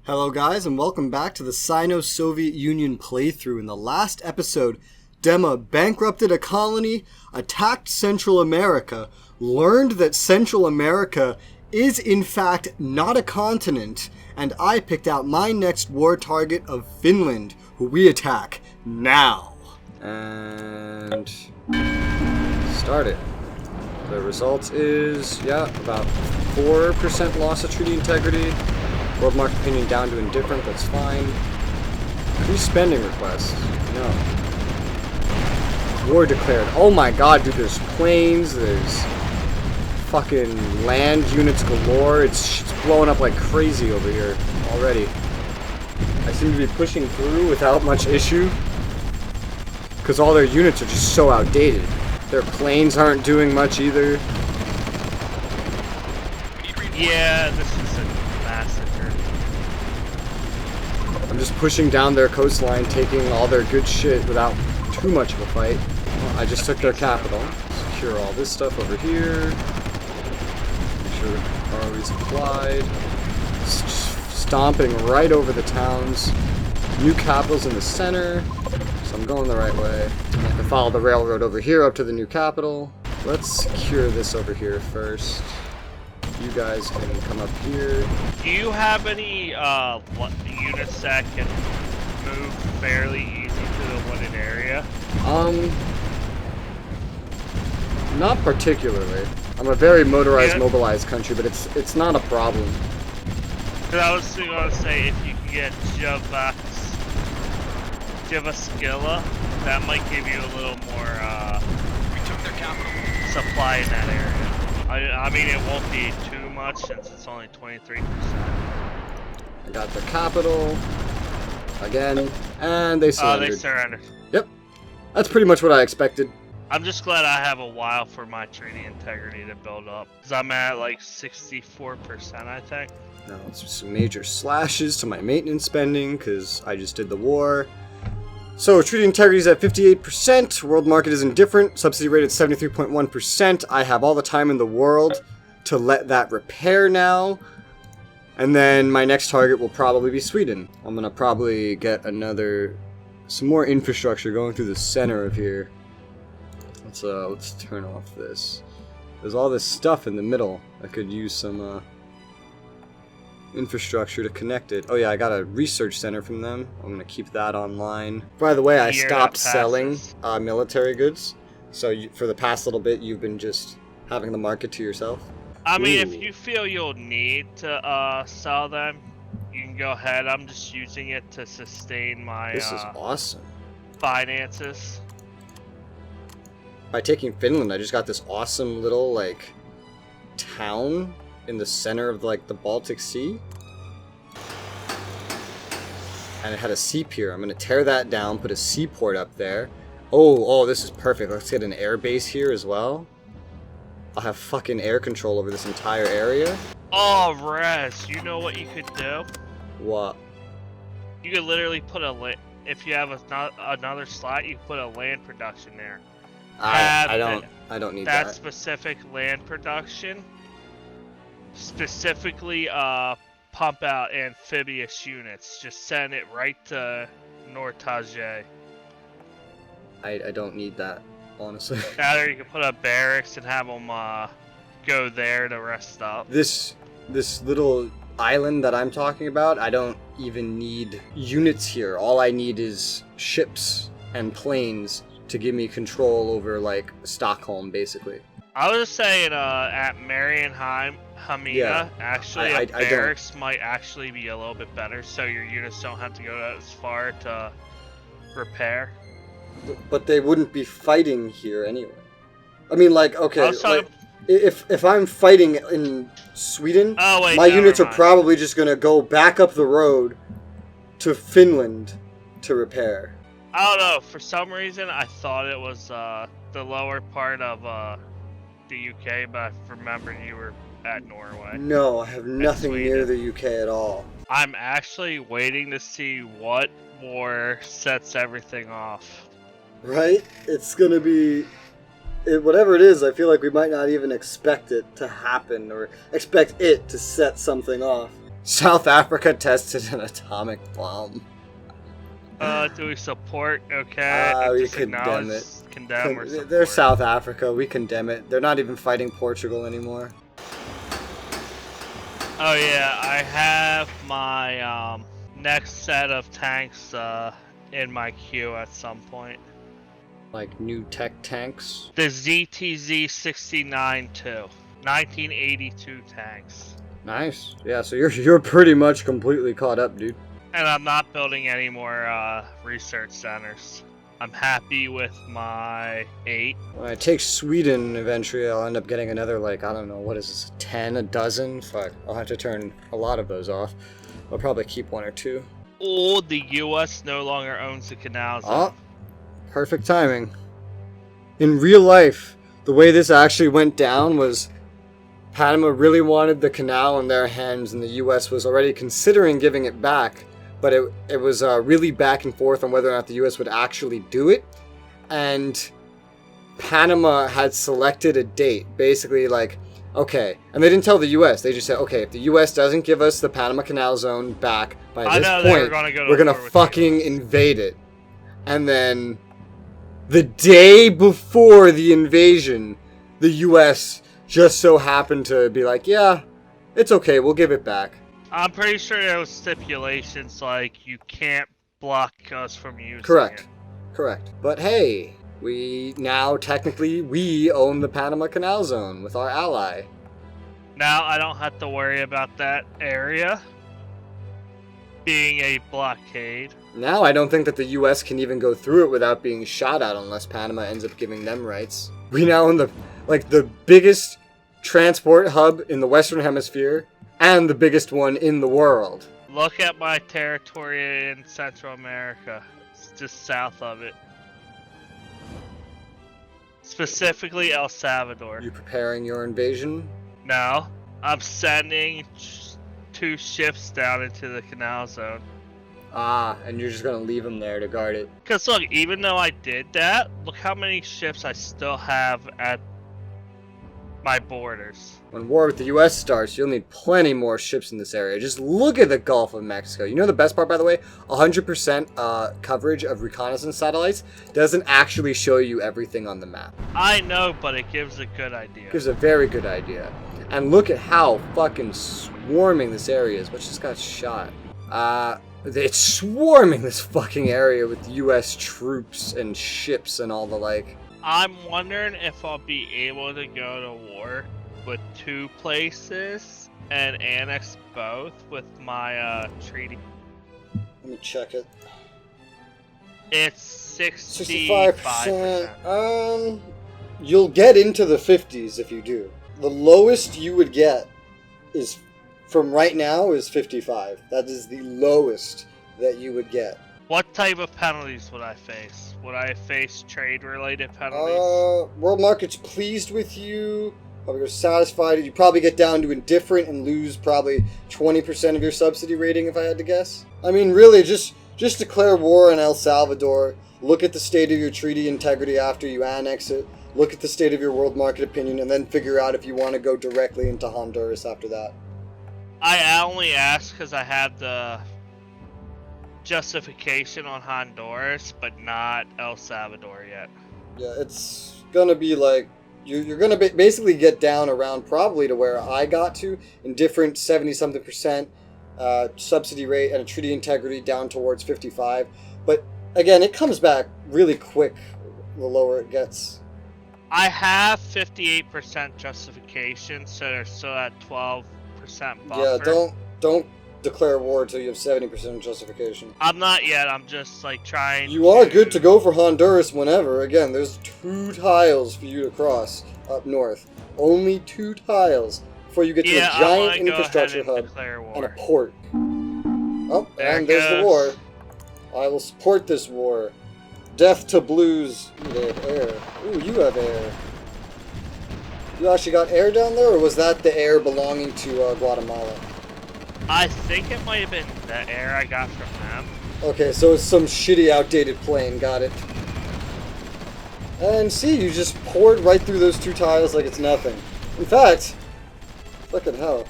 Hello guys, and welcome back to the Sino-Soviet Union playthrough. In the last episode, Dema bankrupted a colony, attacked Central America, learned that Central America is in fact not a continent, and I picked out my next war target of Finland, who we attack now. And start it. The result is, about 4% loss of treaty integrity. World market opinion down to indifferent, that's fine. Increased spending requests. No. War declared. Oh my god, dude, there's planes, there's fucking land units galore. It's blowing up like crazy over here already. I seem to be pushing through without much issue, because all their units are just so outdated. Their planes aren't doing much either. Yeah, this is a massacre. I'm just pushing down their coastline, taking all their good shit without too much of a fight. Well, I just took their capital. Secure all this stuff over here. Make sure they're always applied. Stomping right over the towns. New capital's in the center, so I'm going the right way. I can follow the railroad over here up to the new capital. Let's secure this over here first. You guys can come up here. Do you have any units that can move fairly easy to the wooded area? Not particularly. I'm a very motorized, mobilized country, but it's not a problem. Because I was going to say, if you can get Javaskila, that might give you a little more supply in that area. I mean, it won't be too much since it's only 23%. I got the capital again, and they surrendered. Oh, they surrendered. Yep, that's pretty much what I expected. I'm just glad I have a while for my treaty integrity to build up, because I'm at like 64%, I think. Now let's do some major slashes to my maintenance spending, because I just did the war. So, treaty integrity is at 58%, world market is indifferent, subsidy rate at 73.1%. I have all the time in the world to let that repair now. And then my next target will probably be Sweden. I'm going to probably get some more infrastructure going through the center of here. Let's turn off this. There's all this stuff in the middle. I could use some infrastructure to connect it. Oh yeah, I got a research center from them. I'm gonna keep that online. By the way, I stopped selling military goods. So for the past little bit, you've been just having the market to yourself. I mean, if you feel you'll need to sell them, you can go ahead. I'm just using it to sustain my this is awesome. Finances. By taking Finland, I just got this awesome little like town in the center of like the Baltic Sea, and it had a sea pier. I'm gonna tear that down, put a seaport up there. Oh, this is perfect. Let's get an air base here as well. I'll have fucking air control over this entire area. Oh, Res, you know what you could do? What? You could literally put if you have another slot, you could put a land production there. I don't need that. That specific land production. Specifically, pump out amphibious units. Just send it right to Nortage. I don't need that, honestly. Either you can put up barracks and have them go there to rest up. This little island that I'm talking about, I don't even need units here. All I need is ships and planes to give me control over, like, Stockholm, basically. I was just saying, at Marienheim, Hamina, actually, a barracks might actually be a little bit better, so your units don't have to go as far to repair. But they wouldn't be fighting here anyway. I mean, like, okay, like, if I'm fighting in Sweden, my units are probably just gonna go back up the road to Finland to repair. I don't know, for some reason I thought it was the lower part of the UK, but I remembered you were at Norway. No, I have nothing near the UK at all. I'm actually waiting to see what war sets everything off. Right? It's gonna be... whatever it is, I feel like we might not even expect it to happen, or expect it to set something off. South Africa tested an atomic bomb. Do we support? Okay. We condemn it. Condemn or support? They're South Africa. We condemn it. They're not even fighting Portugal anymore. Oh yeah, I have my next set of tanks in my queue at some point. Like new tech tanks? The ZTZ-69-2. 1982 tanks. Nice. Yeah, so you're pretty much completely caught up, dude. And I'm not building any more research centers. I'm happy with my 8. When I take Sweden eventually, I'll end up getting another, like, I don't know, what is this, 10, a dozen? Fuck, I'll have to turn a lot of those off. I'll probably keep 1 or 2. Oh, the US no longer owns the canals. Oh, perfect timing. In real life, the way this actually went down was Panama really wanted the canal in their hands, and the US was already considering giving it back. But it was really back and forth on whether or not the U.S. would actually do it. And Panama had selected a date, basically like, okay. And they didn't tell the U.S. They just said, okay, if the U.S. doesn't give us the Panama Canal Zone back by this point, we're going to fucking invade it. And then the day before the invasion, the U.S. just so happened to be like, yeah, it's okay, we'll give it back. I'm pretty sure there was stipulations like you can't block us from using Correct. it. Correct. But hey, we own the Panama Canal Zone with our ally. Now I don't have to worry about that area being a blockade. Now I don't think that the US can even go through it without being shot at unless Panama ends up giving them rights. We now own the biggest transport hub in the Western Hemisphere. And the biggest one in the world. Look at my territory in Central America. It's just south of it. Specifically El Salvador. You preparing your invasion? No. I'm sending 2 ships down into the canal zone. Ah, and you're just gonna leave them there to guard it. Because look, even though I did that, look how many ships I still have at my borders. When war with the US starts, you'll need plenty more ships in this area. Just look at the Gulf of Mexico. You know the best part, by the way? 100% coverage of reconnaissance satellites doesn't actually show you everything on the map. I know, but it gives a good idea. It gives a very good idea. And look at how fucking swarming this area is. What just got shot? It's swarming this fucking area with US troops and ships and all the like. I'm wondering if I'll be able to go to war with 2 places and annex both with my treaty. Let me check it. It's 65%. You'll get into the 50s if you do. The lowest you would get is, from right now, is 55. That is the lowest that you would get. What type of penalties would I face? Would I face trade-related penalties? World market's pleased with you. Probably you're satisfied. You probably get down to indifferent and lose probably 20% of your subsidy rating, if I had to guess. I mean, really, just declare war on El Salvador. Look at the state of your treaty integrity after you annex it. Look at the state of your world market opinion, and then figure out if you want to go directly into Honduras after that. I only asked because I had the justification on Honduras, but not El Salvador yet. Yeah, it's gonna be like, you're gonna basically get down around probably to where I got to, in different 70-something% subsidy rate and a treaty integrity down towards 55. But again, it comes back really quick the lower it gets. I have 58% justification, so they're still at 12% buffer. Yeah, don't declare war until you have 70% justification. I'm not yet. I'm just like trying. You are good to go for Honduras whenever. Again, there's 2 tiles for you to cross up north. Only 2 tiles before you get to a giant infrastructure hub and a port. Oh, and there's the war. I will support this war. Death to blues. They have air. Ooh, you have air. You actually got air down there, or was that the air belonging to Guatemala? I think it might have been the air I got from them. Okay, so it's some shitty, outdated plane. Got it. And see, you just poured right through those 2 tiles like it's nothing. In fact, fucking hell.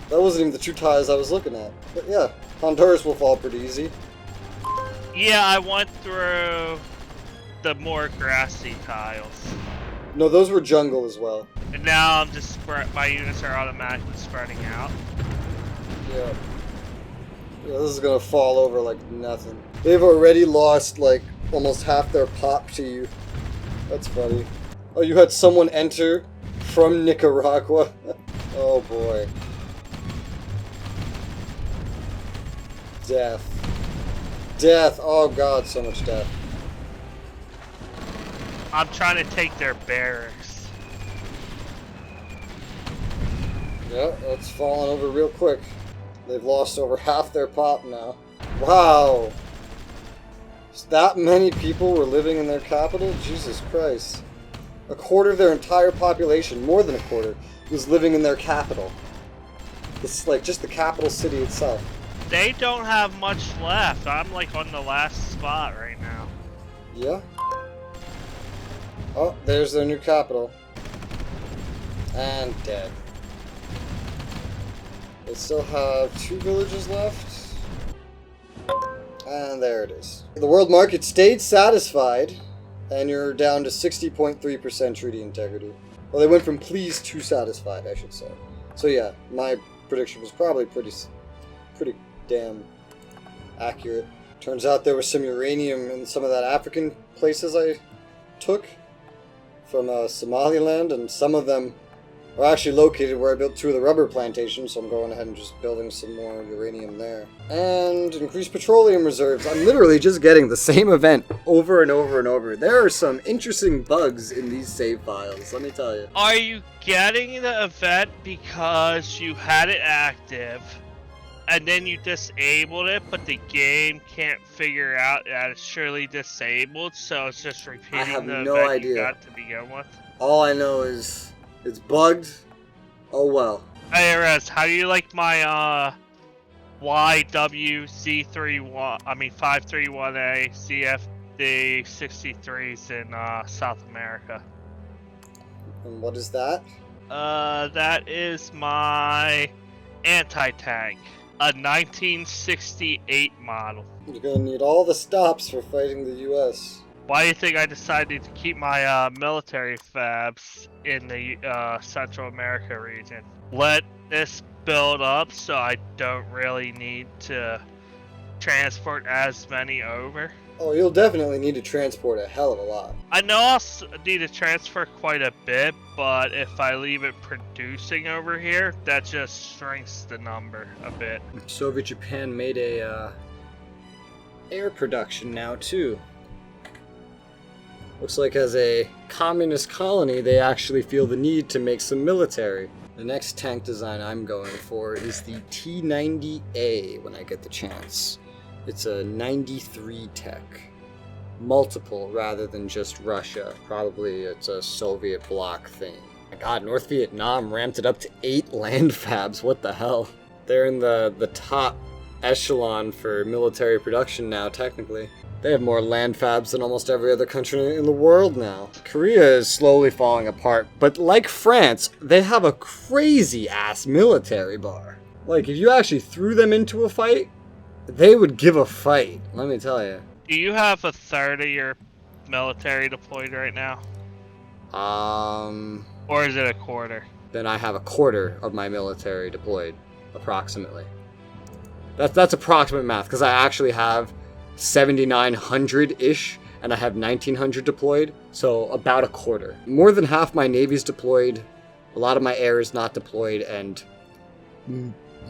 That wasn't even the 2 tiles I was looking at. But yeah, Honduras will fall pretty easy. Yeah, I went through the more grassy tiles. No, those were jungle as well. And now I'm just my units are automatically spreading out. Yeah. Yeah, this is gonna fall over like nothing. They've already lost like almost half their pop to you. That's funny. Oh, you had someone enter from Nicaragua? Oh boy. Death. Death. Oh god, so much death. I'm trying to take their barracks. Yeah, that's falling over real quick. They've lost over half their pop now. Wow! That many people were living in their capital? Jesus Christ. A quarter of their entire population, more than a quarter, was living in their capital. It's like just the capital city itself. They don't have much left. I'm like on the last spot right now. Yeah. Oh, there's their new capital. And dead. They still have 2 villages left. And there it is. The world market stayed satisfied, and you're down to 60.3% treaty integrity. Well, they went from pleased to satisfied, I should say. So yeah, my prediction was probably pretty damn accurate. Turns out there was some uranium in some of that African places I took from Somaliland, and some of them are actually located where I built 2 of the rubber plantations, so I'm going ahead and just building some more uranium there. And increased petroleum reserves. I'm literally just getting the same event over and over and over. There are some interesting bugs in these save files, let me tell you. Are you getting the event because you had it active, and then you disabled it, but the game can't figure out that it's surely disabled, so it's just repeating the event you got to begin with? All I know is it's bugged. Oh well. Hey Rez, how do you like my YWZ31? I mean 531A CFD 63s in South America? And what is that? That is my anti-tank, a 1968 model. You're gonna need all the stops for fighting the U.S. Why do you think I decided to keep my military fabs in the Central America region? Let this build up so I don't really need to transport as many over. Oh, you'll definitely need to transport a hell of a lot. I know I'll need to transfer quite a bit, but if I leave it producing over here, that just shrinks the number a bit. Soviet Japan made a air production now too. Looks like as a communist colony, they actually feel the need to make some military. The next tank design I'm going for is the T-90A when I get the chance. It's a 93 tech. Multiple rather than just Russia. Probably it's a Soviet bloc thing. My god, North Vietnam ramped it up to 8 land fabs. What the hell? They're in the top echelon for military production now, technically. They have more land fabs than almost every other country in the world now. Korea is slowly falling apart, but like France, they have a crazy-ass military bar. Like, if you actually threw them into a fight, they would give a fight, let me tell you. Do you have a third of your military deployed right now? Or is it a quarter? Then I have a quarter of my military deployed, approximately. That's approximate math, because I actually have 7,900-ish, and I have 1,900 deployed, so about a quarter. More than half my Navy's deployed, a lot of my air is not deployed, and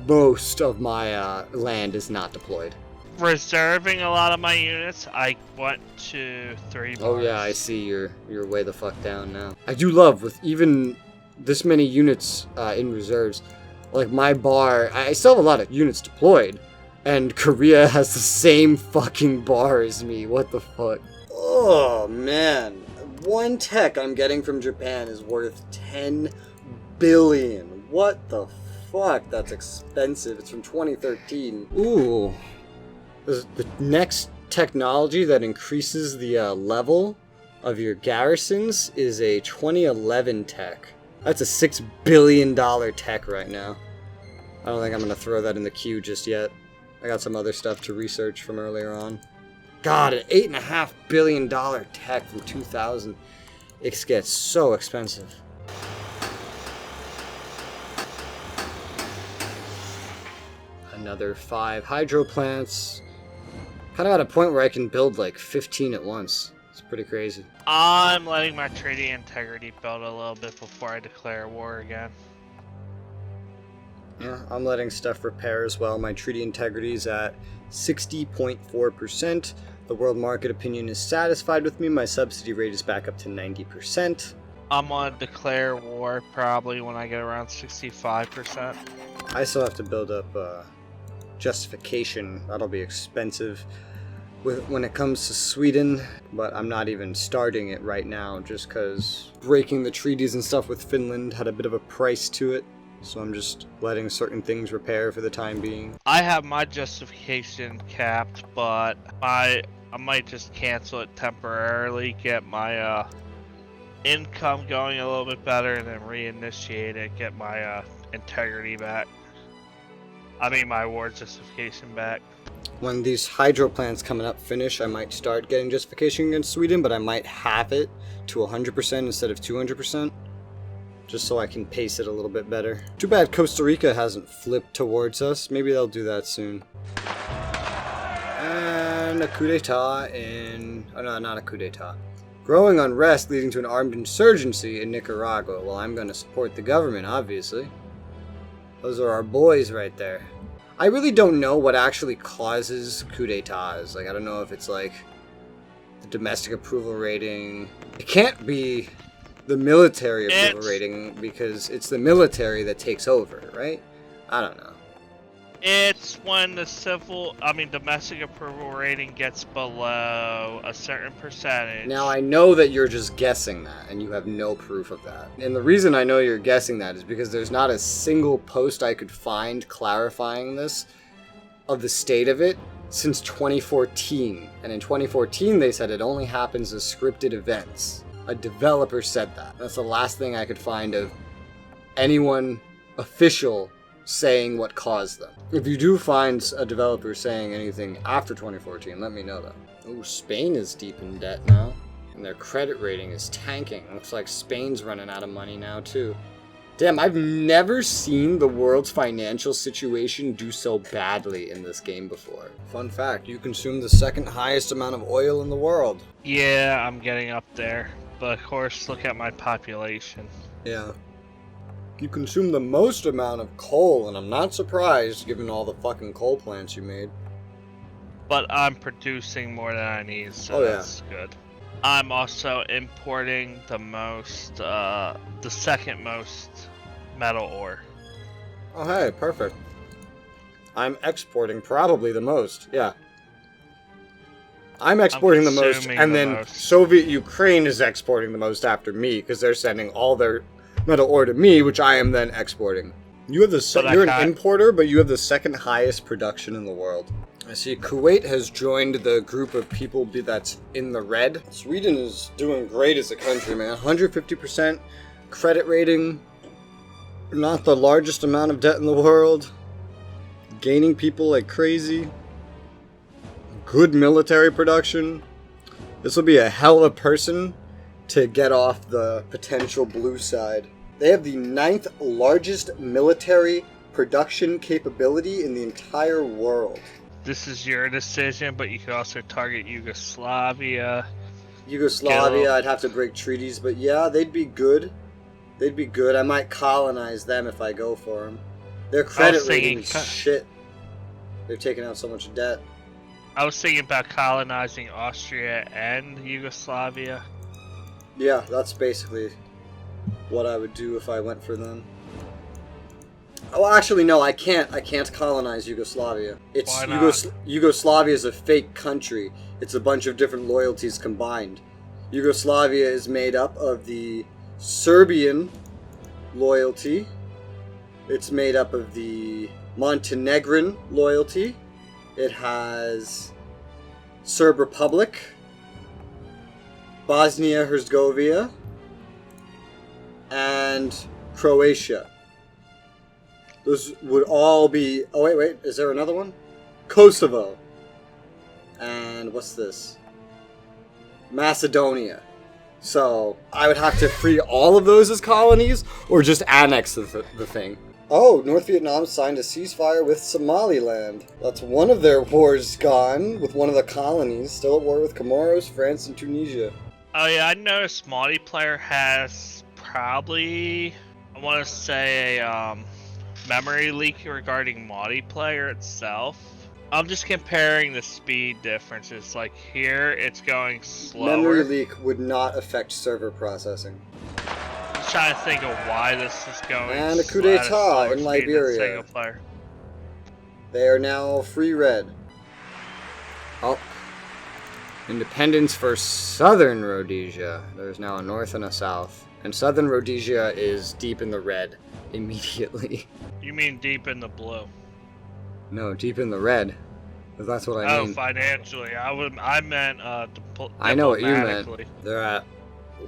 most of my land is not deployed. Reserving a lot of my units, I went to 3 bars. Oh yeah, I see you're way the fuck down now. I do love, with even this many units in reserves, like my bar, I still have a lot of units deployed, and Korea has the same fucking bar as me. What the fuck? Oh, man. One tech I'm getting from Japan is worth 10 billion. What the fuck? That's expensive. It's from 2013. Ooh. The next technology that increases the level of your garrisons is a 2011 tech. That's a $6 billion tech right now. I don't think I'm going to throw that in the queue just yet. I got some other stuff to research from earlier on. God, an $8.5 billion tech from 2000. It gets so expensive. Another 5 hydro plants. Kind of at a point where I can build like 15 at once. It's pretty crazy. I'm letting my treaty integrity build a little bit before I declare war again. Yeah, I'm letting stuff repair as well. My treaty integrity is at 60.4%. The world market opinion is satisfied with me. My subsidy rate is back up to 90%. I'm gonna declare war probably when I get around 65%. I still have to build up justification. That'll be expensive when it comes to Sweden, but I'm not even starting it right now just because breaking the treaties and stuff with Finland had a bit of a price to it. So I'm just letting certain things repair for the time being. I have my justification capped, but I might just cancel it temporarily, get my income going a little bit better, and then reinitiate it, get my integrity back. I mean my war justification back. When these hydro plants coming up finish, I might start getting justification against Sweden, but I might have it to 100% instead of 200%. Just so I can pace it a little bit better. Too bad Costa Rica hasn't flipped towards us. Maybe they'll do that soon. And a coup d'etat in... Oh no, not a coup d'etat. Growing unrest leading to an armed insurgency in Nicaragua. Well, I'm going to support the government, obviously. Those are our boys right there. I really don't know what actually causes coup d'etats. Like, I don't know if it's like the domestic approval rating. It can't be the military approval rating because it's the military that takes over, right? I don't know. It's when the domestic approval rating gets below a certain percentage. Now, I know that you're just guessing that, and you have no proof of that. And the reason I know you're guessing that is because there's not a single post I could find clarifying this of the state of it since 2014. And in 2014, they said it only happens as scripted events. A developer said that. That's the last thing I could find of anyone official saying what caused them. If you do find a developer saying anything after 2014, let me know though. Oh, Spain is deep in debt now, and their credit rating is tanking. Looks like Spain's running out of money now too. Damn, I've never seen the world's financial situation do so badly in this game before. Fun fact, you consume the second highest amount of oil in the world. Yeah, I'm getting up there. But of course, look at my population. Yeah. You consume the most amount of coal, and I'm not surprised given all the fucking coal plants you made. But I'm producing more than I need, so that's good. I'm also importing the second most metal ore. Oh hey, perfect. I'm exporting probably the most, yeah. I'm exporting the most, and then Soviet Ukraine is exporting the most after me, because they're sending all their metal ore to me, which I am then exporting. You have you're an importer, but you have the second highest production in the world. I see Kuwait has joined the group of people that's in the red. Sweden is doing great as a country, man. 150% credit rating. Not the largest amount of debt in the world. Gaining people like crazy. Good military production. This will be a hell of a person to get off the potential blue side. They have the 9th largest military production capability in the entire world. This is your decision, but you could also target Yugoslavia. I'd have to break treaties, but yeah, they'd be good. They'd be good. I might colonize them if I go for them. Their credit rating is shit. They're taking out so much debt. I was thinking about colonizing Austria and Yugoslavia. Yeah, that's basically what I would do if I went for them. Oh, actually, no, I can't. I can't colonize Yugoslavia. Why not? Yugoslavia is a fake country. It's a bunch of different loyalties combined. Yugoslavia is made up of the Serbian loyalty. It's made up of the Montenegrin loyalty. It has Serb Republic, Bosnia-Herzegovina, and Croatia. Those would all be... Oh, wait. Is there another one? Kosovo. And what's this? Macedonia. So, I would have to free all of those as colonies, or just annex the thing. Oh, North Vietnam signed a ceasefire with Somaliland. That's one of their wars gone, with one of the colonies. Still at war with Comoros, France, and Tunisia. Oh yeah, I noticed multiplayer has probably, I want to say, a memory leak regarding multiplayer itself. I'm just comparing the speed differences. Like here, it's going slower. Memory leak would not affect server processing. I'm trying to think of why this is going. And a coup d'etat in Liberia. Single player. They are now free red. Oh. Independence for Southern Rhodesia. There's now a north and a south. And Southern Rhodesia is deep in the red immediately. You mean deep in the blue? No, deep in the red. That's what I mean. Oh, financially. I meant I know what you meant. They're at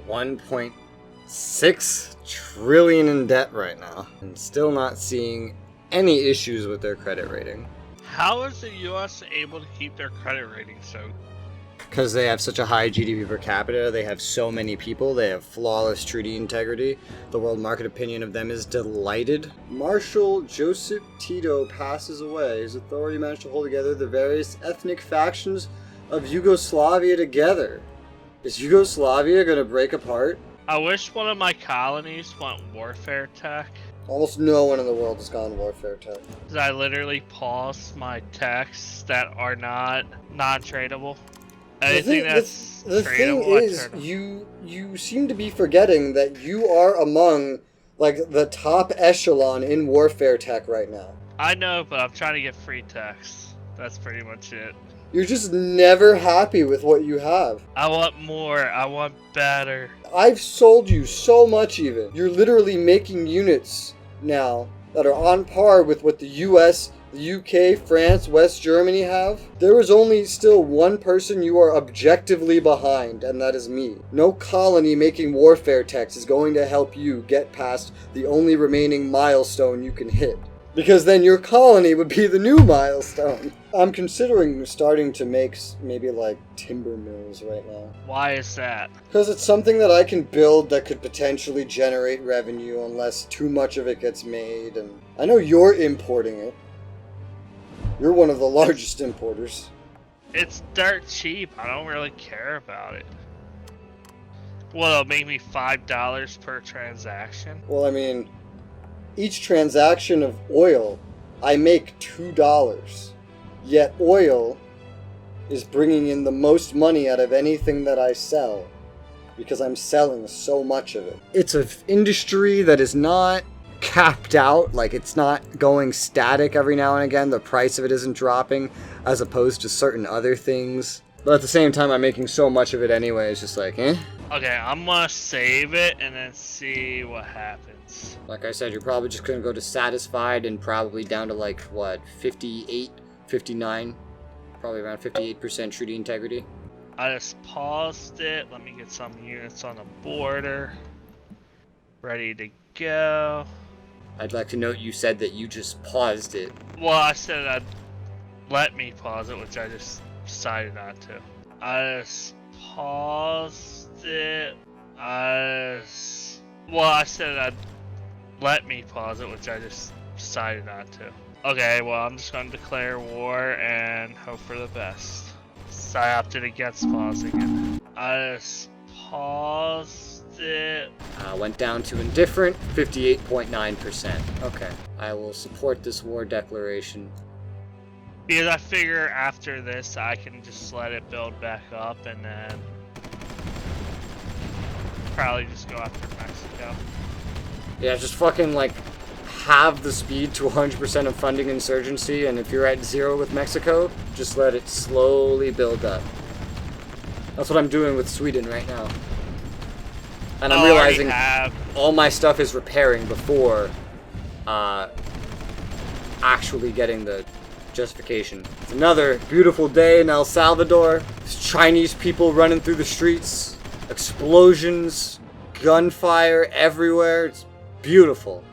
1.6 trillion in debt right now. And still not seeing any issues with their credit rating. How is the U.S. able to keep their credit rating so? Because they have such a high GDP per capita, they have so many people, they have flawless treaty integrity. The world market opinion of them is delighted. Marshal Joseph Tito passes away. His authority managed to hold together the various ethnic factions of Yugoslavia together. Is Yugoslavia going to break apart? I wish one of my colonies went warfare tech. Almost no one in the world has gone warfare tech. I literally paused my texts that are not non-tradable. Anything that's the thing is, you seem to be forgetting that you are among like the top echelon in warfare tech right now. I know, but I'm trying to get free text. That's pretty much it. You're just never happy with what you have. I want more. I want better. I've sold you so much even. You're literally making units now that are on par with what the US, the UK, France, West Germany have. There is only still one person you are objectively behind, and that is me. No colony making warfare techs is going to help you get past the only remaining milestone you can hit. Because then your colony would be the new milestone. I'm considering starting to make maybe like timber mills right now. Why is that? Because it's something that I can build that could potentially generate revenue unless too much of it gets made. And I know you're importing it. You're one of the largest importers. It's dirt cheap. I don't really care about it. Well, it'll make me $5 per transaction. Well, I mean, each transaction of oil, I make $2. Yet oil is bringing in the most money out of anything that I sell. Because I'm selling so much of it. It's an industry that is not capped out, like it's not going static every now and again. The price of it isn't dropping as opposed to certain other things. But at the same time, I'm making so much of it anyway, it's just like, eh. Okay, I'm gonna save it and then see what happens. Like I said, you're probably just gonna go to satisfied and probably down to like, what, 58, 59? Probably around 58% treaty integrity. I just paused it. Let me get some units on the border. Ready to go. I'd like to note you said that you just paused it. Well, I said I'd let me pause it, which I just decided not to. I just paused it. I said I'd let me pause it, which I just decided not to. Okay, well, I'm just going to declare war and hope for the best. So I opted against pausing it. I just paused it. Went down to indifferent, 58.9%. Okay, I will support this war declaration. Because I figure after this, I can just let it build back up and then probably just go after Mexico. Yeah, just fucking like have the speed to 100% of funding insurgency, and if you're at 0 with Mexico, just let it slowly build up. That's what I'm doing with Sweden right now. And I'm realizing all my stuff is repairing before actually getting the justification. It's another beautiful day in El Salvador. There's Chinese people running through the streets, explosions, gunfire everywhere. It's beautiful.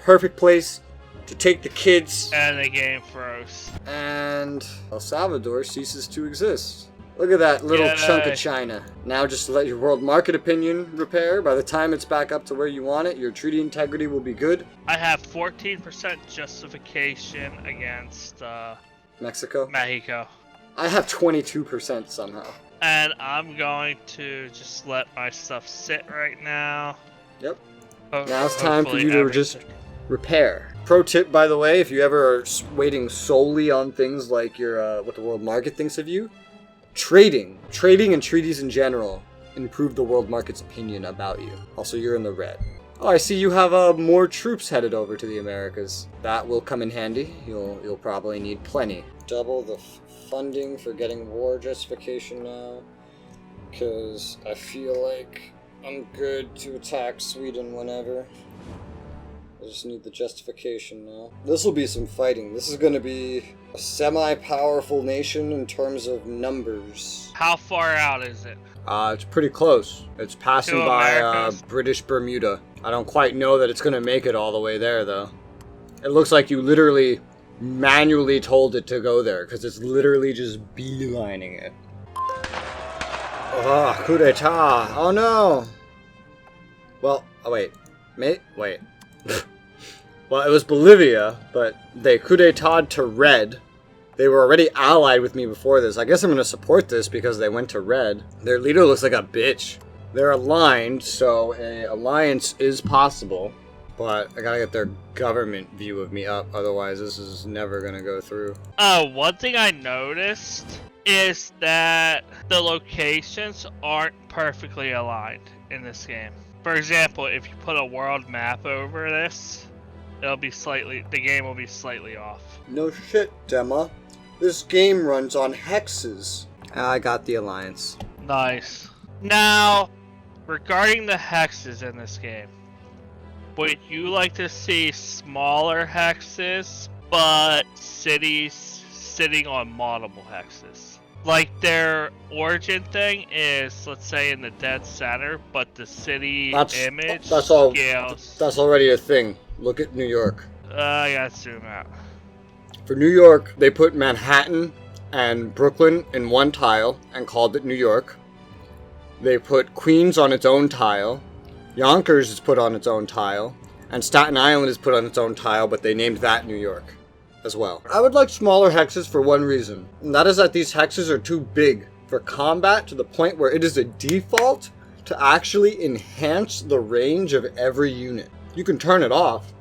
Perfect place to take the kids. And the game froze. And El Salvador ceases to exist. Look at that little chunk of China. Now just let your world market opinion repair. By the time it's back up to where you want it, your treaty integrity will be good. I have 14% justification against Mexico? Mexico. I have 22% somehow. And I'm going to just let my stuff sit right now. Yep. Now it's time for you to just repair. Pro tip, by the way, if you ever are waiting solely on things like your what the world market thinks of you, trading and treaties in general improve the world market's opinion about you. Also, you're in the red. Oh, I see you have more troops headed over to the Americas. That will come in handy. You'll probably need plenty. Double the funding for getting war justification now, because I feel like I'm good to attack Sweden whenever. I just need the justification now. This will be some fighting. This is going to be a semi-powerful nation in terms of numbers. How far out is it? It's pretty close. It's passing by British Bermuda. I don't quite know that it's going to make it all the way there, though. It looks like you literally manually told it to go there, because it's literally just beelining it. Oh, coup d'etat. Oh, no. Well, oh, wait. Wait. Well, it was Bolivia, but they coup d'eta'd to red. They were already allied with me before this. I guess I'm going to support this because they went to red. Their leader looks like a bitch. They're aligned, so an alliance is possible. But I gotta get their government view of me up, otherwise this is never gonna go through. One thing I noticed is that the locations aren't perfectly aligned in this game. For example, if you put a world map over this, the game will be slightly off. No shit, Dema. This game runs on hexes. I got the alliance. Nice. Now, regarding the hexes in this game, would you like to see smaller hexes, but cities sitting on multiple hexes? Like their origin thing is, let's say, in the dead center, but the city image scales. That's already a thing. Look at New York. I gotta zoom out. For New York, they put Manhattan and Brooklyn in one tile and called it New York. They put Queens on its own tile. Yonkers is put on its own tile, and Staten Island is put on its own tile, but they named that New York as well. I would like smaller hexes for one reason, and that is that these hexes are too big for combat to the point where it is a default to actually enhance the range of every unit. You can turn it off,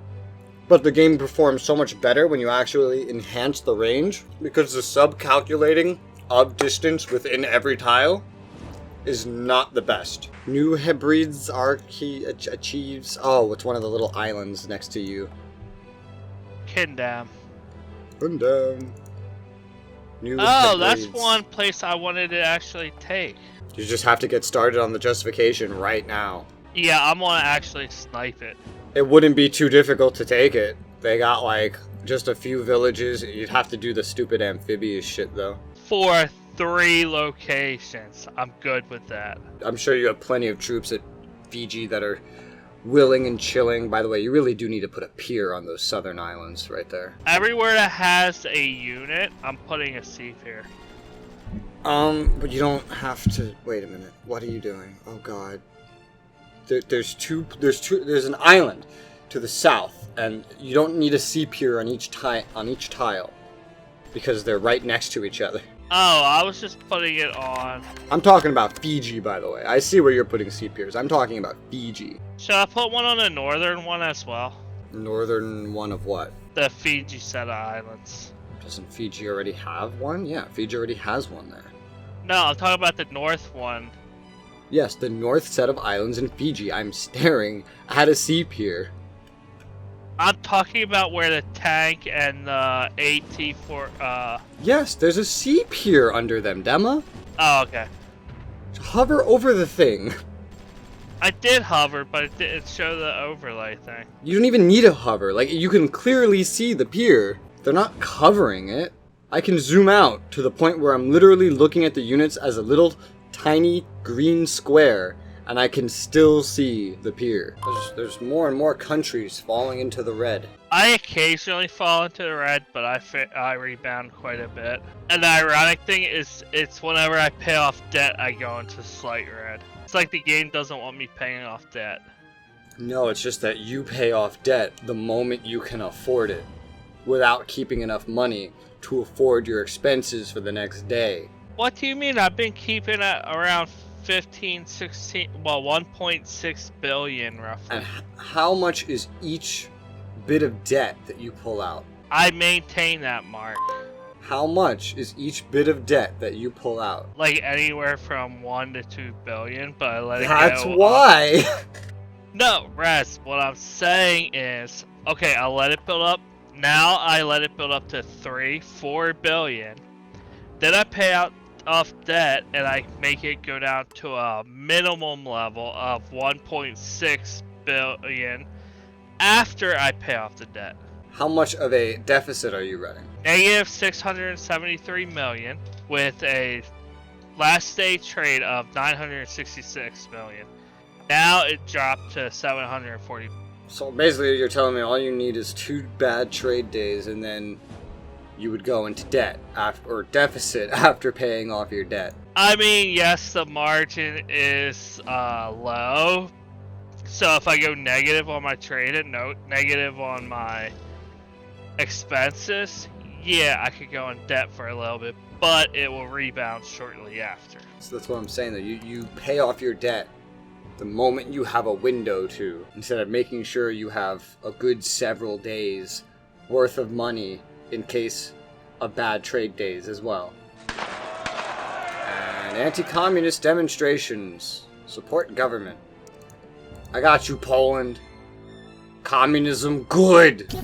but the game performs so much better when you actually enhance the range, because the sub-calculating of distance within every tile is not the best. New Hebrides achieves... Oh, it's one of the little islands next to you. Kindam. New Hebrides. That's one place I wanted to actually take. You just have to get started on the justification right now. Yeah, I'm gonna actually snipe it. It wouldn't be too difficult to take it. They got like just a few villages. You'd have to do the stupid amphibious shit though. For 3 locations. I'm good with that. I'm sure you have plenty of troops at Fiji that are willing and chilling. By the way, you really do need to put a pier on those southern islands right there. Everywhere that has a unit, I'm putting a sea pier. But you don't have to... Wait a minute. What are you doing? Oh god. There's an island to the south, and you don't need a sea pier on each tile because they're right next to each other. Oh, I was just putting it on. I'm talking about Fiji, by the way. I see where you're putting sea piers. I'm talking about Fiji. Should I put one on the northern one as well? Northern one of what? The Fiji set of islands. Doesn't Fiji already have one? Yeah, Fiji already has one there. No, I'm talking about the north one. Yes, the north set of islands in Fiji. I'm staring at a sea pier. I'm talking about where the tank and the AT-4, Yes, there's a sea pier under them, Dema. Oh, okay. Hover over the thing. I did hover, but it didn't show the overlay thing. You don't even need to hover. Like, you can clearly see the pier. They're not covering it. I can zoom out to the point where I'm literally looking at the units as a little tiny green square, and I can still see the pier. There's more and more countries falling into the red. I occasionally fall into the red, but I rebound quite a bit. And the ironic thing is, it's whenever I pay off debt, I go into slight red. It's like the game doesn't want me paying off debt. No, it's just that you pay off debt the moment you can afford it, without keeping enough money to afford your expenses for the next day. What do you mean? I've been keeping it around 1.6 billion roughly. And how much is each bit of debt that you pull out? I maintain that, Mark. How much is each bit of debt that you pull out? Like anywhere from 1 to 2 billion, but I let it go. That's why! No, Res, what I'm saying is, okay, I'll let it build up. Now I let it build up to 4 billion. Then I pay out off debt and I make it go down to a minimum level of 1.6 billion after I pay off the debt. How much of a deficit are you running? Negative 673 million with a last day trade of 966 million. Now it dropped to 740. So basically you're telling me all you need is 2 bad trade days and then you would go into debt or deficit after paying off your debt. I mean, yes, the margin is low. So if I go negative on my trade and negative on my expenses, yeah, I could go in debt for a little bit, but it will rebound shortly after. So that's what I'm saying, though. You pay off your debt the moment you have a window to, instead of making sure you have a good several days worth of money in case of bad trade days as well. And anti-communist demonstrations. Support government. I got you, Poland. Communism good.